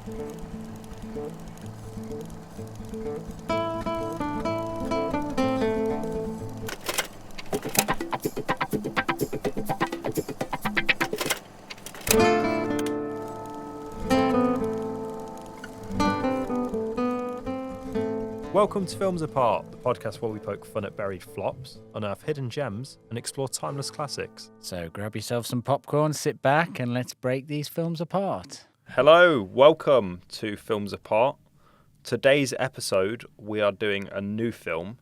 Welcome to Films Apart, the podcast where we poke fun at buried flops, unearth hidden gems, and explore timeless classics. So grab yourself some popcorn, sit back, and let's break these films apart. Hello, welcome to Films Apart. Today's episode, we are doing a new film,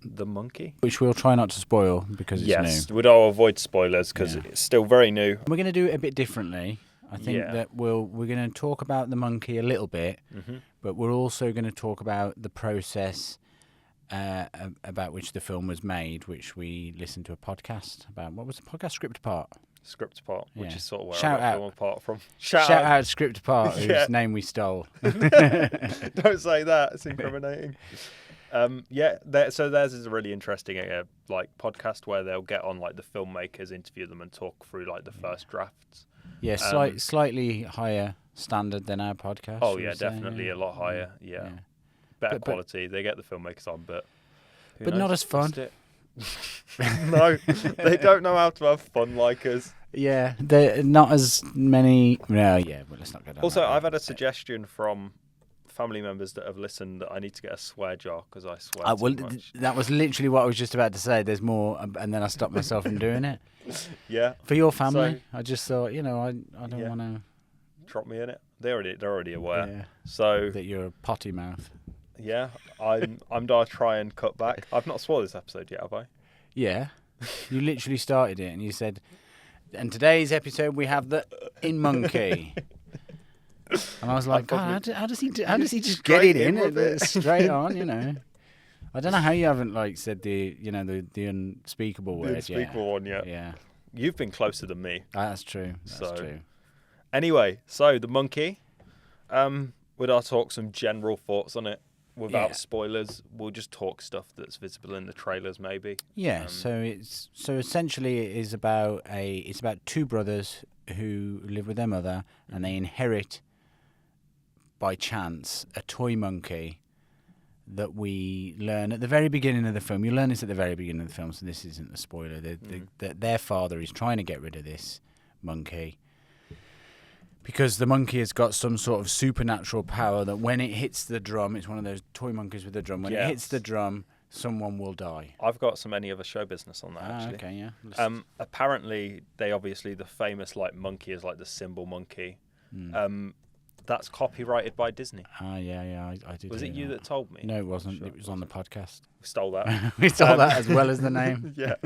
The Monkey. Which we'll try not to spoil because it's new. Yes, we'll avoid spoilers because it's still very new. We're going to do it a bit differently. I think that we're going to talk about The Monkey a little bit, but we're also going to talk about the process about which the film was made, which we listened to a podcast about. What was the podcast? Script Apart. Script Apart, which is sort of where Shout I got out. Film Apart from. Shout out Script Apart, whose name we stole. Don't say that, it's incriminating. So theirs is a really interesting podcast where they'll get on like the filmmakers, interview them, and talk through like the first drafts. Yeah, slightly higher standard than our podcast. Oh yeah, definitely a lot higher. Yeah, better quality. They get the filmmakers on, but not as fun. No, they don't know how to have fun like us. Yeah, they're not as many. No, yeah, but let's not go down. Also, I've had a suggestion from family members that have listened that I need to get a swear jar because I swear too much. That was literally what I was just about to say. There's more, and then I stopped myself from doing it. Yeah. For your family, I just thought, I don't want to drop me in it. They're already aware. Yeah, so that you're a potty mouth. Yeah, I'm gonna try and cut back. I've not spoiled this episode yet, have I? Yeah, you literally started it and you said, and today's episode we have the In Monkey. And I was like, God, how does he just get it in straight on? I don't know how you haven't said the unspeakable word. The unspeakable one yet. Yeah, you've been closer than me. That's true. That's true. Anyway, so The Monkey. Would I talk some general thoughts on it without spoilers? We'll just talk stuff that's visible in the trailers, maybe. Yeah. So essentially it is about two brothers who live with their mother, and they inherit by chance a toy monkey that we learn at the very beginning of the film. You learn this at the very beginning of the film, so this isn't a spoiler. Their father is trying to get rid of this monkey because the monkey has got some sort of supernatural power that when it hits the drum, it's one of those toy monkeys with the drum. When it hits the drum, someone will die. I've got some Any Other Show business on that, actually. Okay, yeah. Apparently, the famous monkey is the symbol monkey. That's copyrighted by Disney. Yeah, I did. Was it you that told me? No, it wasn't. It was on the podcast. We stole that. We stole that as well as the name. Yeah.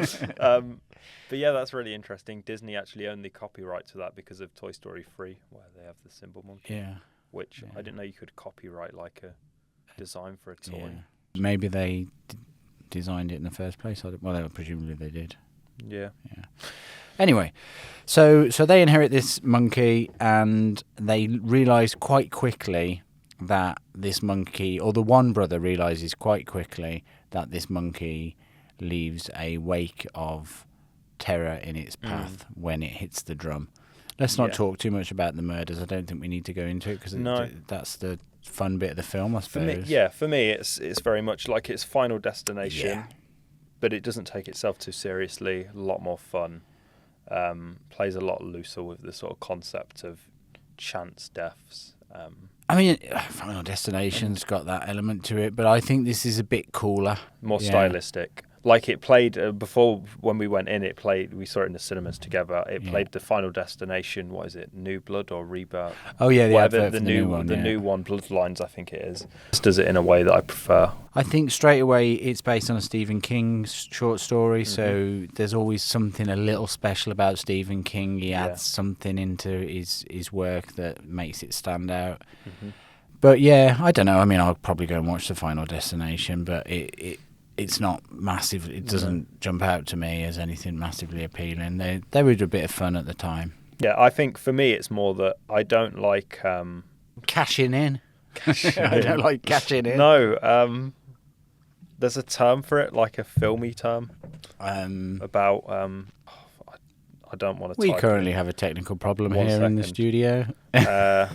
But yeah, that's really interesting. Disney actually owned the copyright to that because of Toy Story 3, where they have the symbol monkey. Yeah. Which I didn't know you could copyright a design for a toy. Yeah. Maybe they designed it in the first place. Presumably they did. Yeah. Anyway, so they inherit this monkey, and they realise quite quickly that this monkey, or the one brother realises quite quickly that this monkey leaves a wake of terror in its path when it hits the drum. Let's not talk too much about the murders. I don't think we need to go into it because that's the fun bit of the film, I suppose. For me, it's very much like its Final Destination, but it doesn't take itself too seriously. A lot more fun. Plays a lot looser with the sort of concept of chance deaths. Final Destination's got that element to it, but I think this is a bit cooler. More stylistic. It played before when we went in. We saw it in the cinemas together. It played the Final Destination. What is it? New Blood or Rebirth? Oh yeah, the new one. The new one, Bloodlines. I think it is. It does it in a way that I prefer. I think straight away it's based on a Stephen King short story, so there's always something a little special about Stephen King. He adds something into his work that makes it stand out. But yeah, I don't know. I'll probably go and watch the Final Destination, but it's not massive. It doesn't jump out to me as anything massively appealing. They were a bit of fun at the time. Yeah, I think for me it's more that I don't like cashing in. I don't like cashing in. No, there's a term for it, like a filmy term. About I don't want to. We currently have a technical problem here in the studio. We're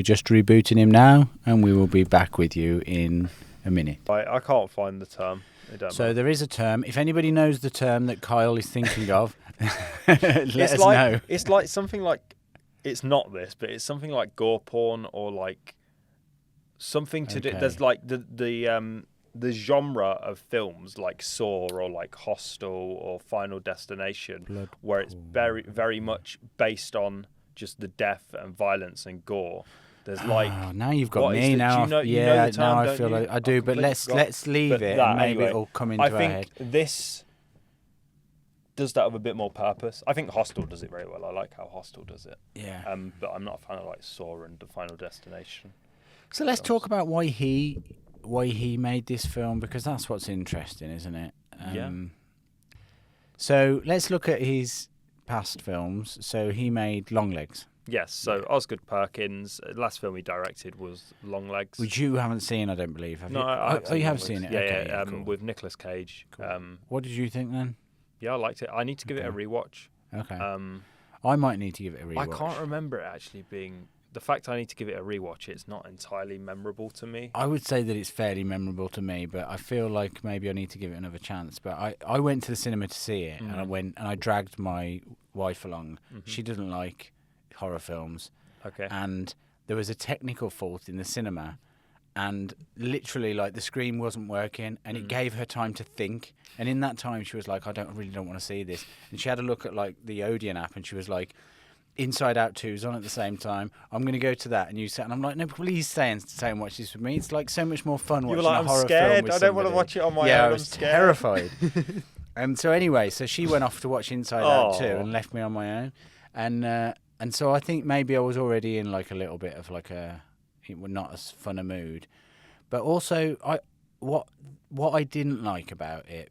just rebooting him now, and we will be back with you in a minute. I can't find the term. So there is a term. If anybody knows the term that Kyle is thinking of, let us know. It's like something like, it's not this, but it's something like gore porn or like something to do. There's like the genre of films like Saw or like Hostel or Final Destination, where it's very, very much based on just the death and violence and gore. There's like now you've got me now. You know the term, now I feel like I do, but let's leave it and maybe it'll come into our head. I think this does that with a bit more purpose. I think Hostel does it very well. I like how Hostel does it. Yeah. But I'm not a fan of like Saw and the Final Destination. So let's talk about why he made this film, because that's what's interesting, isn't it? Yeah. So let's look at his past films. So he made Longlegs. Yes, so Osgood Perkins, last film he directed was Longlegs. Which you haven't seen, I don't believe. Have no, you? I you have seen it? Yeah, okay, yeah, cool. with Nicolas Cage. Cool. What did you think then? Yeah, I liked it. I need to give it a rewatch. Okay. I might need to give it a rewatch. I can't remember it actually being... The fact I need to give it a rewatch, it's not entirely memorable to me. I would say that it's fairly memorable to me, but I feel like maybe I need to give it another chance. But I went to the cinema to see it, and I dragged my wife along. She doesn't like horror films. Okay. And there was a technical fault in the cinema, and literally like the screen wasn't working, and it gave her time to think. And in that time, she was like, I really don't want to see this. And she had a look at like the Odeon app, and she was like, Inside Out 2 is on at the same time. I'm going to go to that. And you said, and I'm like, no, please stay and watch this with me. It's like so much more fun watching a horror film with I don't want to watch it on my own. Yeah, I was terrified. So anyway, so she went off to watch Inside Out 2 and left me on my own. And so I think maybe I was already in like a little bit of like not as fun a mood. But also, what I didn't like about it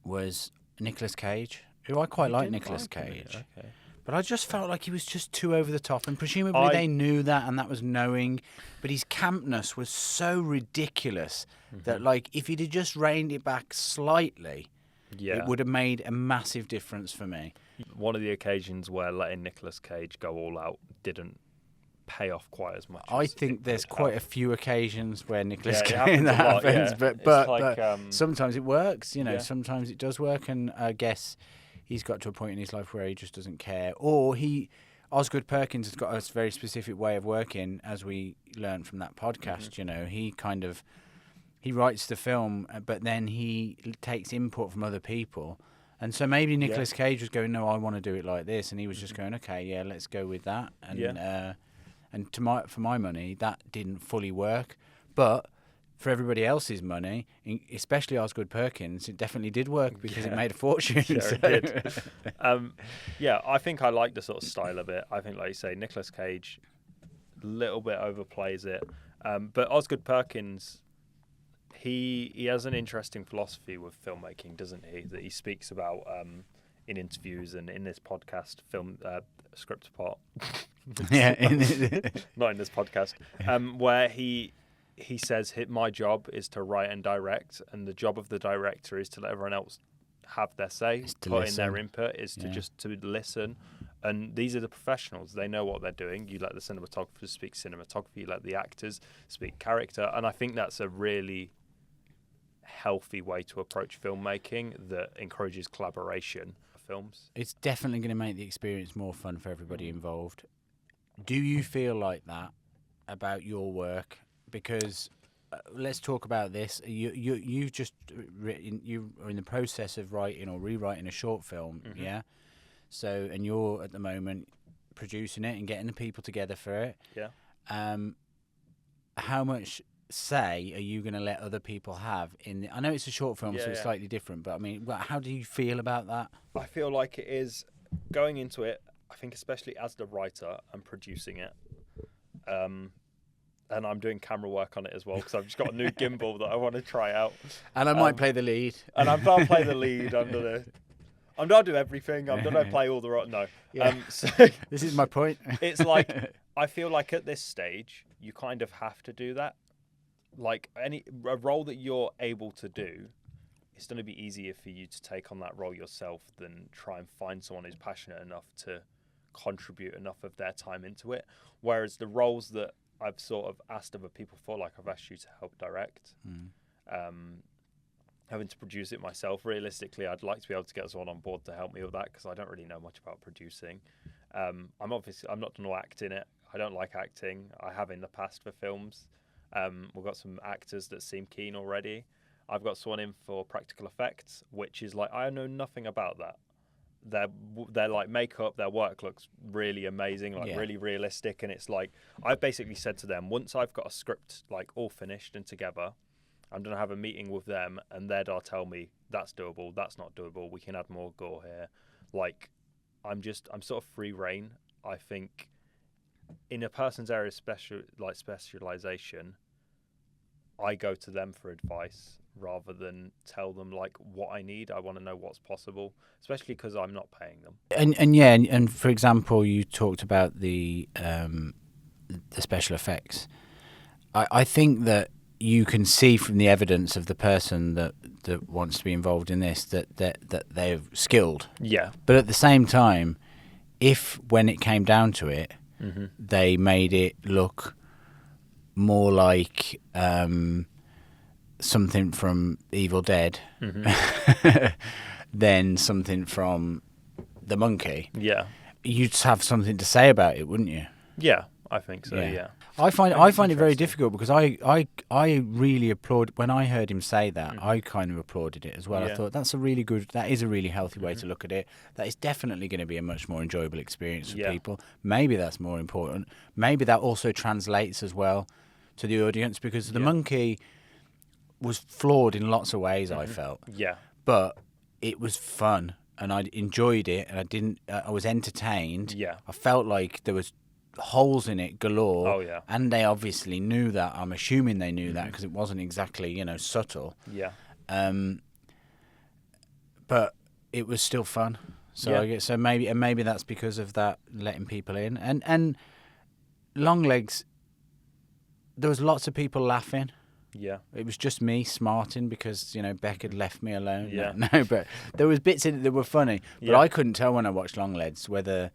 was Nicolas Cage, who I quite like Nicolas Cage. Okay. But I just felt like he was just too over the top, and presumably they knew that, and that was knowing. But his campness was so ridiculous that, like, if he'd have just reined it back slightly, it would have made a massive difference for me. One of the occasions where letting Nicolas Cage go all out didn't pay off quite as much. I think there's quite a few occasions where Nicolas Cage happens, but sometimes it works. You know, sometimes it does work, and I guess he's got to a point in his life where he just doesn't care. Or Osgood Perkins has got a very specific way of working, as we learned from that podcast. You know, he writes the film, but then he takes input from other people. And so maybe Nicolas Cage was going, no, I want to do it like this. And he was just going, okay, yeah, let's go with that. And for my money, that didn't fully work. But for everybody else's money, especially Osgood Perkins, it definitely did work because it made a fortune. It did. I think I like the sort of style of it. I think, like you say, Nicolas Cage a little bit overplays it. But Osgood Perkins, he has an interesting philosophy with filmmaking, doesn't he? That he speaks about in interviews and in this podcast, Script Pot. Not in this podcast, where he says my job is to write and direct, and the job of the director is to let everyone else have their say, put in their input, is to just to listen. And these are the professionals. They know what they're doing. You let the cinematographers speak cinematography, you let the actors speak character. And I think that's a really healthy way to approach filmmaking that encourages collaboration for films. It's definitely going to make the experience more fun for everybody involved. Do you feel like that about your work? Because let's talk about this. You've just written. You are in the process of writing or rewriting a short film, yeah. So, and you're at the moment producing it and getting the people together for it. Yeah. How much say are you going to let other people have in the? I know it's a short film, so it's slightly different. But I mean, how do you feel about that? I feel like it is going into it. I think, especially as the writer and producing it. And I'm doing camera work on it as well because I've just got a new gimbal that I want to try out. And I might play the lead. And I'll play the lead under the... I'm not doing everything. I'm going to play all the... No. Yeah. So this is my point. It's like, I feel like at this stage, you kind of have to do that. Like a role that you're able to do, it's going to be easier for you to take on that role yourself than try and find someone who's passionate enough to contribute enough of their time into it. Whereas the roles that I've sort of asked other people for, like I've asked you to help direct, having to produce it myself, realistically, I'd like to be able to get someone on board to help me with that, because I don't really know much about producing. I'm not going to act in it. I don't like acting. I have in the past for films. We've got some actors that seem keen already. I've got someone in for practical effects, which is like, I know nothing about that. They're like makeup, their work looks really amazing, like really realistic. And it's like, I've basically said to them, once I've got a script like all finished and together, I'm going to have a meeting with them, and they'll tell me that's doable, that's not doable, we can add more gore here. Like, I'm sort of free reign. I think in a person's area of specialization, I go to them for advice rather than tell them like what I need. I want to know what's possible, especially because I'm not paying them. And for example, you talked about the special effects. I think that you can see from the evidence of the person that wants to be involved in this that they're skilled. Yeah. But at the same time, if when it came down to it, they made it look more like something from Evil Dead than something from The Monkey, you'd have something to say about it, wouldn't you? Yeah, I think so. Yeah. I find it very difficult, because I really applaud when I heard him say that. I kind of applauded it as well. I thought that is a really healthy way to look at it. That is definitely going to be a much more enjoyable experience for people. Maybe that's more important. Maybe that also translates as well to the audience, because The Monkey was flawed in lots of ways, I felt. Yeah. But it was fun, and I enjoyed it, and I was entertained. Yeah. I felt like there was holes in it galore. Oh, yeah. And they obviously knew that. I'm assuming they knew that, because it wasn't exactly, subtle. Yeah. But it was still fun. So I guess maybe that's because of that, letting people in. And Longlegs, there was lots of people laughing. Yeah. It was just me smarting because, Beck had left me alone. Yeah. No, but there was bits in it that were funny. But I couldn't tell when I watched Longlegs whether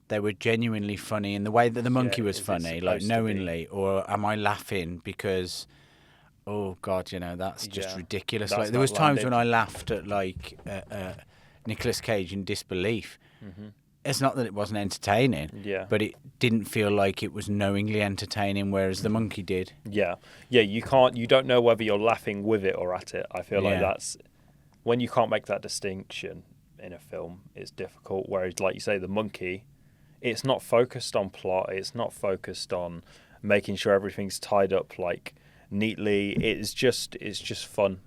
they were genuinely funny in the way that The Monkey was funny, like knowingly, or am I laughing because, oh God, that's just ridiculous. That's like there was times when I laughed at like Nicolas Cage in disbelief. It's not that it wasn't entertaining, but it didn't feel like it was knowingly entertaining, whereas The Monkey did. Yeah, you don't know whether you're laughing with it or at it. I feel like that's when you can't make that distinction in a film, it's difficult. Whereas, like you say, The Monkey, it's not focused on plot. It's not focused on making sure everything's tied up like neatly. It's just fun.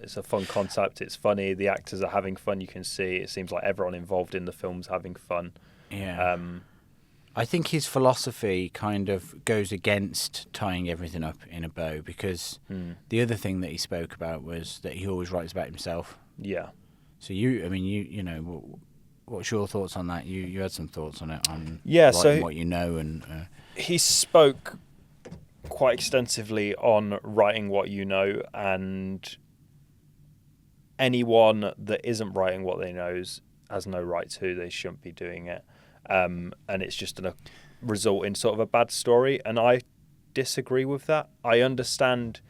It's a fun concept. It's funny. The actors are having fun. You can see. It seems like everyone involved in the film's having fun. Yeah. I think his philosophy kind of goes against tying everything up in a bow, because the other thing that he spoke about was that he always writes about himself. Yeah. So what's your thoughts on that? You had some thoughts on it, on so what you know, and he spoke quite extensively on writing what you know, and anyone that isn't writing what they know has no right to. They shouldn't be doing it, and it's just going to result in sort of a bad story. And I disagree with that. I understand.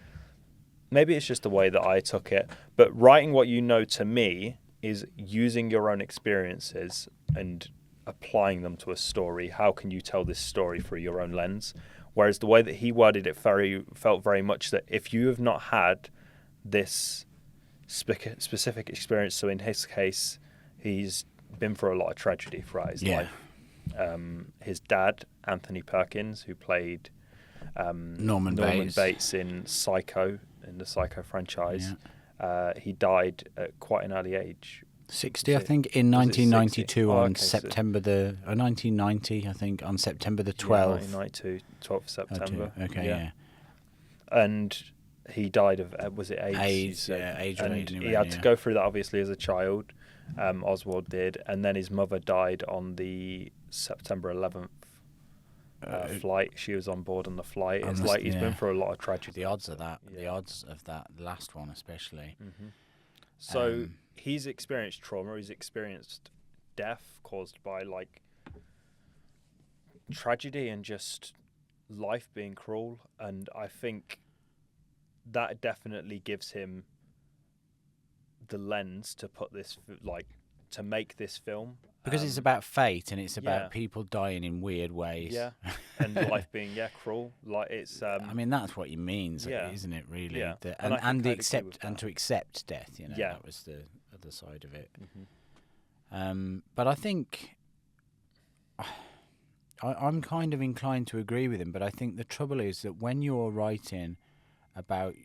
Maybe it's just the way that I took it, but writing what you know to me is using your own experiences and applying them to a story. How can you tell this story through your own lens? Whereas the way that he worded it felt very much that if you have not had this specific experience, so in his case, he's been through a lot of tragedy throughout his life. His dad, Anthony Perkins, who played Norman Bates in Psycho, in the Psycho franchise, he died at quite an early age. 60, I think, in 1992 on September 1990, I think, on September the 12th. 1992, 12th of September. Okay. And he died of, was it AIDS? AIDS. And he had to go through that, obviously, as a child. Oswald did. And then his mother died on the September 11th flight. She was on board on the flight. It's like he's been through a lot of tragedy. The odds of that, the last one especially. So he's experienced trauma. He's experienced death caused by like tragedy and just life being cruel, and I think that definitely gives him the lens to put this to make this film, because it's about fate and it's about yeah. people dying in weird ways. Yeah, and life being cruel. Like it's. I mean, that's what he means, Yeah. isn't it? Really, Yeah. and I think the I'd agree accept with and that. to accept death. You know, Yeah. that was the other side of it. Mhm. But I think I'm kind of inclined to agree with him. But I think the trouble is that when you're writing about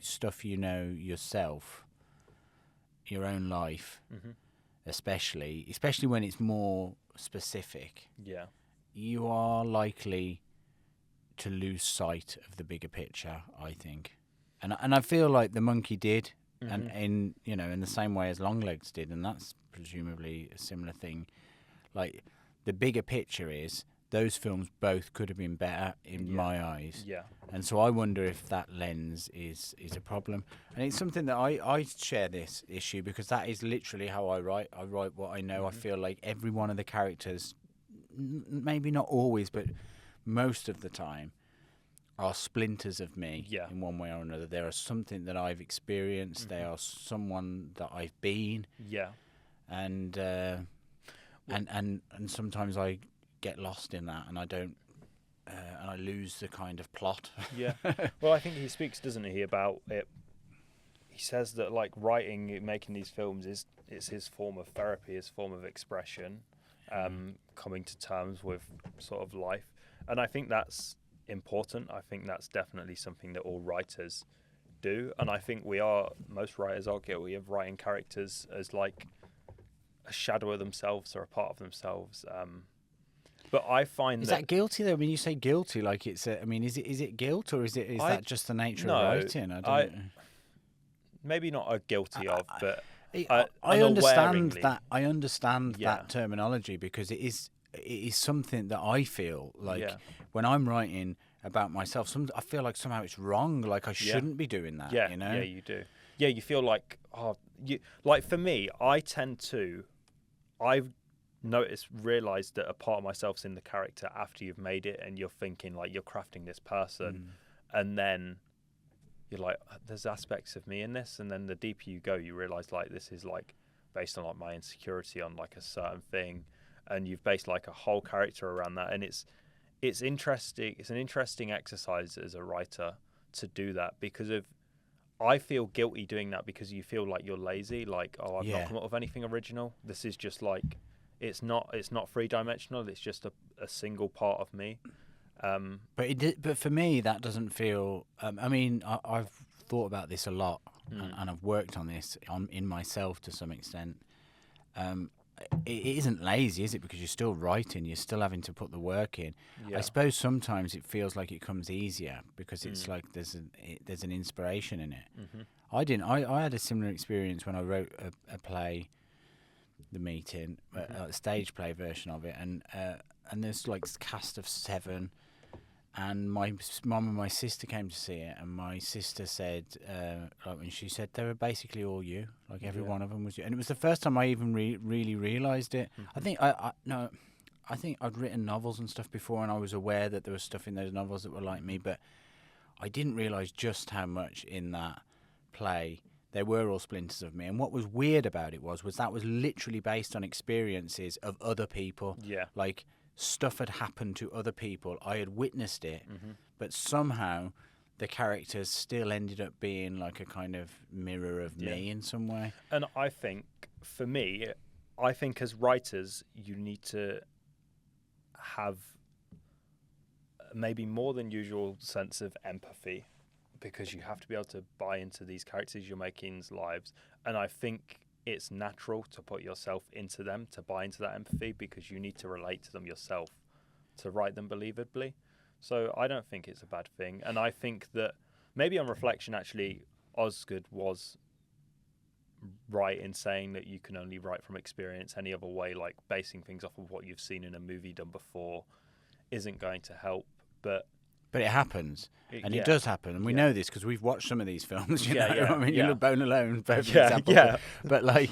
stuff you know yourself, your own life, Mhm. especially when it's more specific, Yeah. you are likely to lose sight of the bigger picture, I think. And I feel like the monkey did, and in the same way as Longlegs did, and that's presumably a similar thing. Like, the bigger picture is those films both could have been better in my eyes. Yeah. And so I wonder if that lens is a problem. And it's something that I share this issue, because that is literally how I write. I write what I know. I feel like every one of the characters, maybe not always, but most of the time, are splinters of me in one way or another. They are something that I've experienced. They are someone that I've been. Yeah. And and sometimes I get lost in that, and I don't, and I lose the kind of plot. Yeah. Well, I think he speaks, doesn't he, about it. He says that like writing, making these films it's his form of therapy, his form of expression, coming to terms with sort of life, and I think that's important. I think that's definitely something that all writers do, and I think most writers are guilty of writing characters as like a shadow of themselves or a part of themselves. But I find is that guilty though? When you say guilty, like is it guilt, or is that just the nature of writing? I don't know. Maybe not a guilty of, but I understand unawareingly. that. I understand Yeah. that terminology, because it is something that I feel like Yeah. when I'm writing about myself. I feel like somehow it's wrong. Like I shouldn't be doing that. Yeah, you know. yeah, you do. Yeah, you feel like like for me, I've realized that a part of myself's in the character after you've made it, and you're thinking like you're crafting this person, and then you're like, there's aspects of me in this, and then the deeper you go, you realize like this is like based on like my insecurity on like a certain thing, and you've based like a whole character around that, and it's interesting. It's an interesting exercise as a writer to do that, because I feel guilty doing that, because you feel like you're lazy, like I've not come up with anything original. This is just like it's not 3-dimensional. It's just a single part of me. But for me, that doesn't feel. I mean, I've thought about this a lot, and I've worked on this in myself to some extent. It isn't lazy, is it? Because you're still writing, you're still having to put the work in. Yeah. I suppose sometimes it feels like it comes easier because it's like there's an inspiration in it. I had a similar experience when I wrote a play, The Meeting, a stage play version of it, and there's like this cast of 7. And my mum and my sister came to see it, and my sister said, like when she said, they were basically all you, like every one of them was you. And it was the first time I even really realised it. I think I think I'd written novels and stuff before, and I was aware that there was stuff in those novels that were like me, but I didn't realise just how much in that play they were all splinters of me. And what was weird about it was that was literally based on experiences of other people. Yeah. Like, stuff had happened to other people. I had witnessed it, but somehow the characters still ended up being like a kind of mirror of me in some way. And I think, for me, as writers, you need to have maybe more than usual sense of empathy, because you have to be able to buy into these characters you're making's lives. And I think it's natural to put yourself into them, to buy into that empathy, because you need to relate to them yourself to write them believably. So I don't think it's a bad thing. And I think that maybe on reflection, actually, Osgood was right in saying that you can only write from experience. Any other way, like basing things off of what you've seen in a movie done before, isn't going to help. But But it happens. And it does happen, and we know this because we've watched some of these films. You know? I mean, you look Bone Alone, perfect example. But like,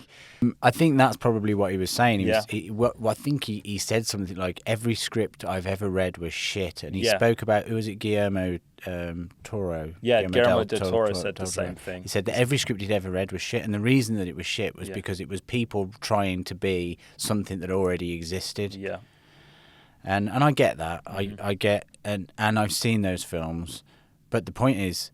I think that's probably what he was saying. I think he said something like, "Every script I've ever read was shit," and he spoke about, who was it, Guillermo Toro? Yeah, Guillermo del Toro said the same thing. He said that every script he'd ever read was shit, and the reason that it was shit was because it was people trying to be something that already existed. Yeah. And I get that. I get, and I've seen those films. But the point is,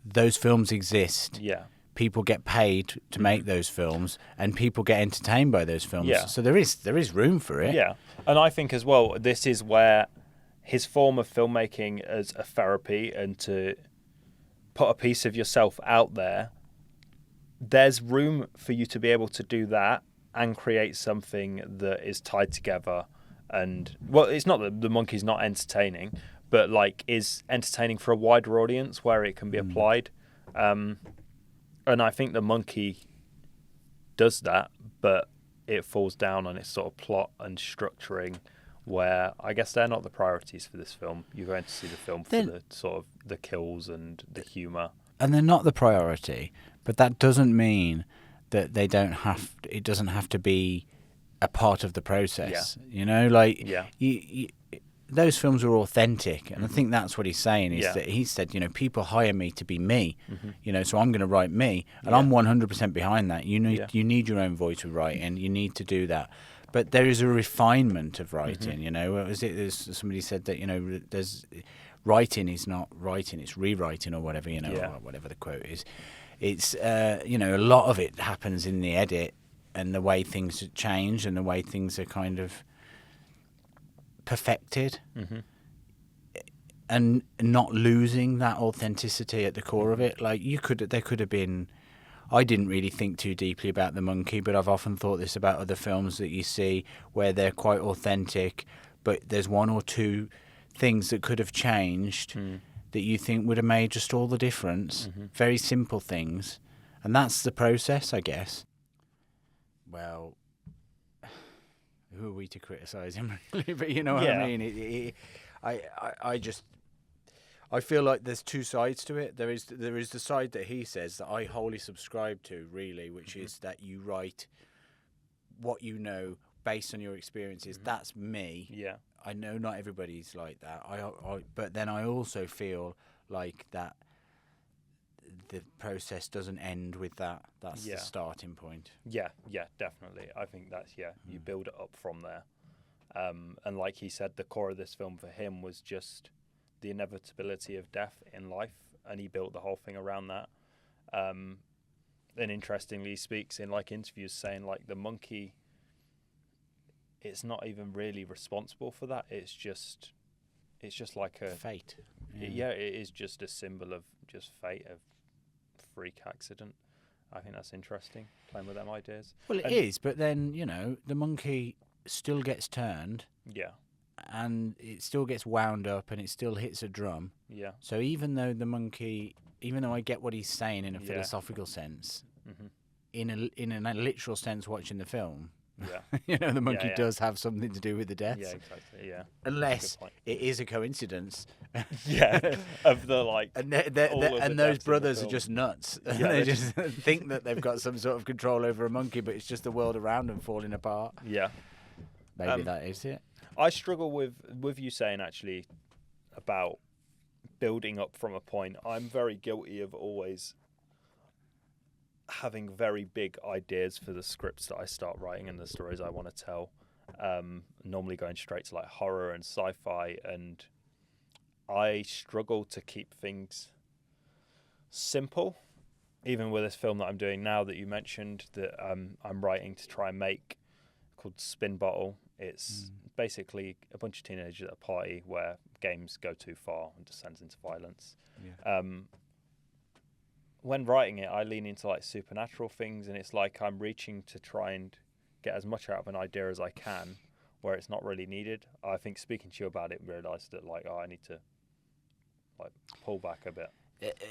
those films exist. Yeah. People get paid to make those films, and people get entertained by those films. Yeah. So there is room for it. Yeah. And I think as well, this is where his form of filmmaking as a therapy and to put a piece of yourself out there, there's room for you to be able to do that and create something that is tied together. And, well, it's not that the monkey's not entertaining, but like is entertaining for a wider audience where it can be applied. And I think the monkey does that, but it falls down on its sort of plot and structuring, where I guess they're not the priorities for this film. You're going to see the film for the sort of the kills and the humour. And they're not the priority, but that doesn't mean that they don't have. It doesn't have to be a part of the process. You know, like those films are authentic, and I think that's what he's saying. Is that he said, you know, people hire me to be me, you know, so I'm going to write me, and I'm 100% behind that. You need your own voice with writing. You need to do that, but there is a refinement of writing. You know, somebody said that, you know, there's writing is not writing; it's rewriting or whatever. You know, or whatever the quote is. It's you know, a lot of it happens in the edit and the way things change and the way things are kind of perfected, and not losing that authenticity at the core of it. Like there could have been. I didn't really think too deeply about The Monkey, but I've often thought this about other films that you see where they're quite authentic, but there's one or two things that could have changed that you think would have made just all the difference. Very simple things, and that's the process, I guess. Well, who are we to criticise him, really? But you know what I mean. I feel like there's two sides to it. There is the side that he says that I wholly subscribe to, really, which is that you write what you know based on your experiences. That's me. Yeah. I know not everybody's like that. But then I also feel like that the process doesn't end with that. That's the starting point. Yeah, definitely. I think that's, you build it up from there. And like he said, the core of this film for him was just the inevitability of death in life, and he built the whole thing around that. And interestingly, he speaks in like interviews saying like the monkey, it's not even really responsible for that. It's just like a fate. It is just a symbol of just fate, of freak accident. I think that's interesting, playing with them ideas. Well, it is, but then, you know, the monkey still gets turned. Yeah. And it still gets wound up and it still hits a drum. Yeah. So even though I get what he's saying in a philosophical sense, in a literal sense watching the film, you know, the monkey does have something to do with the deaths. Yeah, exactly. Yeah. Unless it is a coincidence. Of the like, and those brothers are just nuts. They just think that they've got some sort of control over a monkey, but it's just the world around them falling apart. Yeah. Maybe that is it. I struggle with you saying actually about building up from a point. I'm very guilty of always having very big ideas for the scripts that I start writing and the stories I want to tell. Normally going straight to like horror and sci-fi, and I struggle to keep things simple. Even with this film that I'm doing now that you mentioned that I'm writing to try and make, called Spin Bottle. It's basically a bunch of teenagers at a party where games go too far and descends into violence. Yeah. When writing it, I lean into like supernatural things, and it's like I'm reaching to try and get as much out of an idea as I can where it's not really needed. I think speaking to you about it, realised that like, I need to like pull back a bit.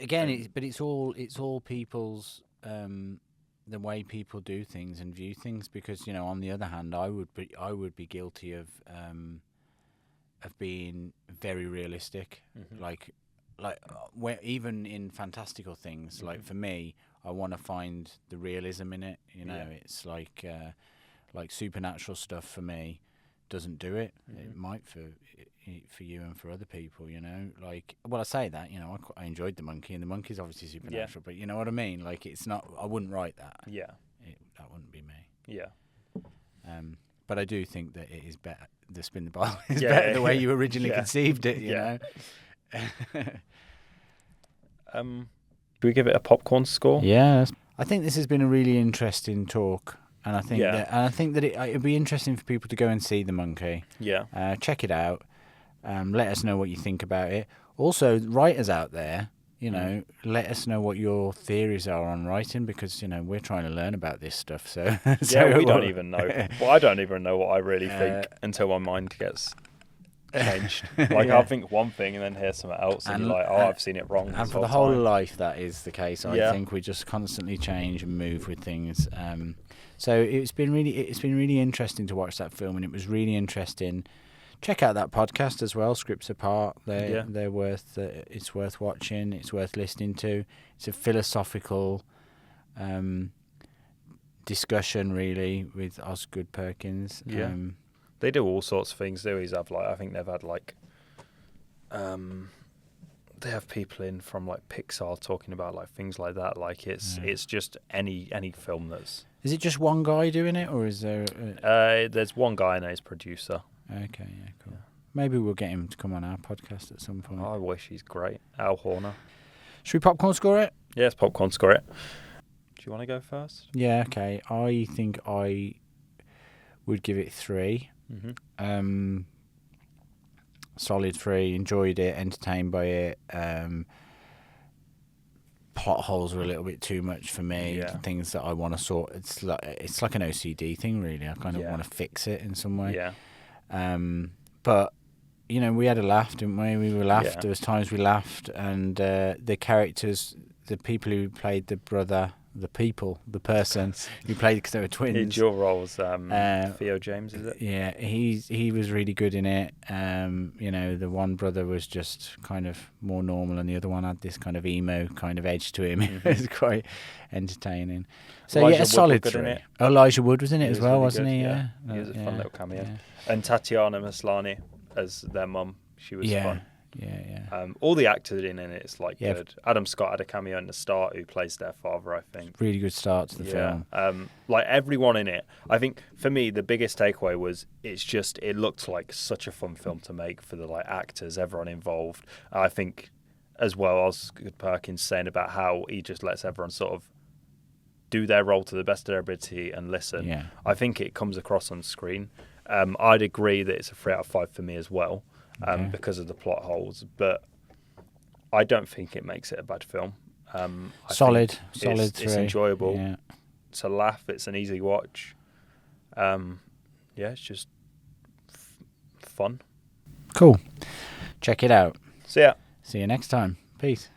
Again, it's all people's the way people do things and view things, because, you know, on the other hand, I would be guilty of being very realistic. Like where even in fantastical things, like for me, I want to find the realism in it. You know, it's like supernatural stuff for me doesn't do it. It might for you and for other people. You know, like I say that. You know, I enjoyed the monkey, and the monkey's obviously supernatural. But you know what I mean? Like it's not. I wouldn't write that. Yeah. That wouldn't be me. Yeah. But I do think that it is better. The spin the bottle is better the way you originally conceived it. You know. Do we give it a popcorn score? Yeah, I think this has been a really interesting talk, and I think that it'd be interesting for people to go and see The Monkey. Yeah. Check it out. Let us know what you think about it. Also, writers out there, you know, let us know what your theories are on writing, because you know we're trying to learn about this stuff. So we don't even know. Well, I don't even know what I really think until my mind gets changed. Like I'll think one thing and then hear something else, and you're like, I've seen it wrong. And for the whole life, that is the case. I think we just constantly change and move with things. So it's been really interesting to watch that film, and it was really interesting. Check out that podcast as well, Scripts Apart. They're worth. It's worth watching. It's worth listening to. It's a philosophical discussion, really, with Osgood Perkins. Yeah. They do all sorts of things. They always have I think they've had they have people in from like Pixar talking about like things like that. Like it's just any film that's. Is it just one guy doing it, or is there? There's one guy and his producer. Okay, yeah, cool. Yeah. Maybe we'll get him to come on our podcast at some point. I wish. He's great. Al Horner. Should we popcorn score it? Yes, popcorn score it. Do you want to go first? Yeah, okay. I think I would give it 3. Solid 3. Enjoyed it. Entertained by it. Plot holes were a little bit too much for me. Yeah. Things that I want to sort. It's like an OCD thing, really. I kind of want to fix it in some way. Yeah. But you know, we had a laugh, didn't we? We were laughed. Yeah. There was times we laughed, and the characters, the people who played the brother, the person who played, because they were twins. Your roles, Theo James, is it? Yeah, he was really good in it. You know, the one brother was just kind of more normal, and the other one had this kind of emo kind of edge to him. It was quite entertaining. So Elijah a solid Wood 3. Elijah Wood was in it as well, really wasn't good, he? Yeah. He was a fun little cameo. Yeah. And Tatiana Maslany as their mum. She was fun. Yeah. All the actors in it's good. Adam Scott had a cameo in the start, who plays their father, I think. Really good start to the film. Everyone in it. I think for me the biggest takeaway was it looked like such a fun film to make for the actors, everyone involved. I think as well, Osgood Perkins saying about how he just lets everyone sort of do their role to the best of their ability and listen. Yeah. I think it comes across on screen. I'd agree that it's a 3 out of 5 for me as well. Because of the plot holes, but I don't think it makes it a bad film. Solid 3. It's enjoyable. Yeah. It's a laugh. It's an easy watch. It's just fun. Cool. Check it out. See ya. See you next time. Peace.